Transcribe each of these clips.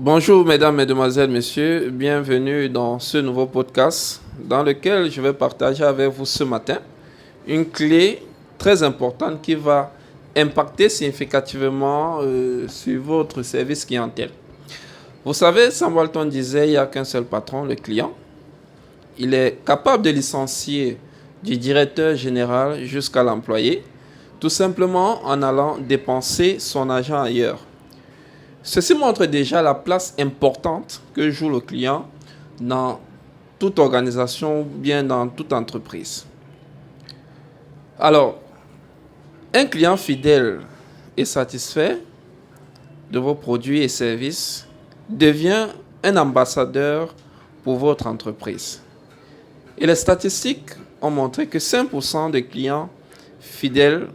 Bonjour mesdames, mesdemoiselles, messieurs, bienvenue dans ce nouveau podcast dans lequel je vais partager avec vous ce matin une clé très importante qui va impacter significativement sur votre service clientèle. Vous savez, Sam Walton disait il n'y a qu'un seul patron, le client. Il est capable de licencier du directeur général jusqu'à l'employé, tout simplement en allant dépenser son argent ailleurs. Ceci montre déjà la place importante que joue le client dans toute organisation ou bien dans toute entreprise. Alors, un client fidèle et satisfait de vos produits et services devient un ambassadeur pour votre entreprise. Et les statistiques ont montré que 5% des clients fidèles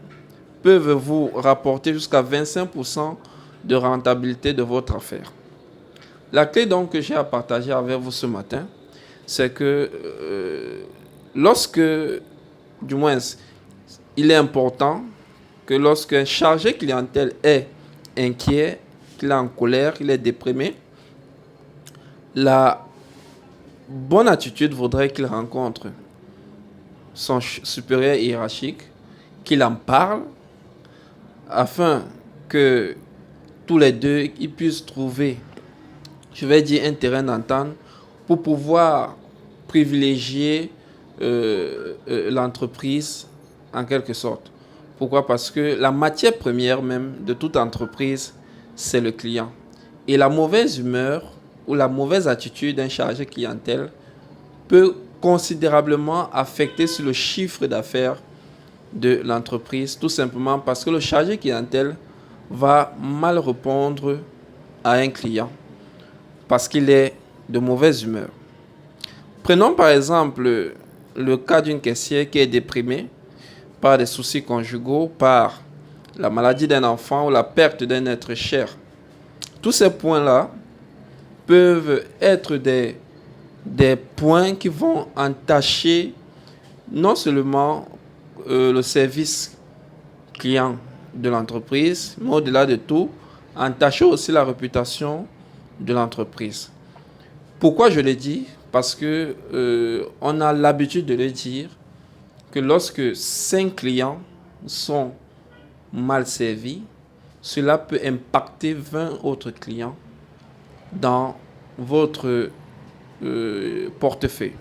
peuvent vous rapporter jusqu'à 25% de rentabilité de votre affaire. La clé donc que j'ai à partager avec vous ce matin, c'est que lorsque, du moins, il est important que lorsqu'un chargé clientèle est inquiet, qu'il est en colère, qu'il est déprimé, la bonne attitude voudrait qu'il rencontre son supérieur hiérarchique, qu'il en parle, afin que tous les deux ils puissent trouver, je vais dire, un terrain d'entente pour pouvoir privilégier l'entreprise en quelque sorte. Pourquoi? Parce que la matière première même de toute entreprise, c'est le client. Et la mauvaise humeur ou la mauvaise attitude d'un chargé clientèle peut considérablement affecter sur le chiffre d'affaires de l'entreprise, tout simplement parce que le chargé clientèle va mal répondre à un client parce qu'il est de mauvaise humeur. Prenons par exemple le cas d'une caissière qui est déprimée par des soucis conjugaux, par la maladie d'un enfant ou la perte d'un être cher. Tous ces points-là peuvent être des points qui vont entacher non seulement le service client de l'entreprise, mais au-delà de tout, entacher aussi la réputation de l'entreprise. Pourquoi je le dis? Parce que on a l'habitude de le dire que lorsque 5 clients sont mal servis, cela peut impacter 20 autres clients dans votre portefeuille.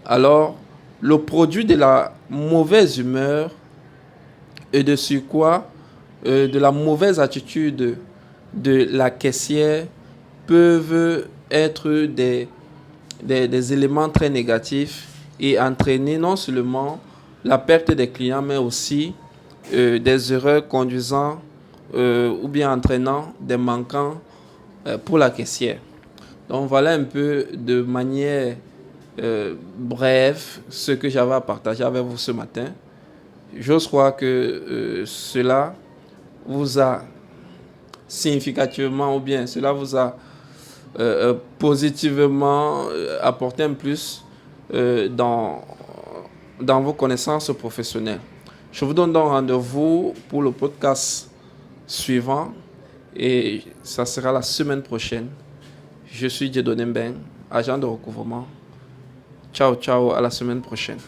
Alors, le produit de la mauvaise humeur et de surcroît de la mauvaise attitude de la caissière peuvent être des éléments très négatifs et entraîner non seulement la perte des clients, mais aussi des erreurs conduisant ou bien entraînant des manquants pour la caissière. Donc voilà un peu de manière brève ce que j'avais à partager avec vous ce matin. J'ose croire que cela vous a significativement ou bien cela vous a positivement apporté un plus dans vos connaissances professionnelles. Je vous donne donc rendez-vous pour le podcast suivant et ça sera la semaine prochaine. Je suis Dieudonné Mbeng, agent de recouvrement. Ciao, ciao, à la semaine prochaine.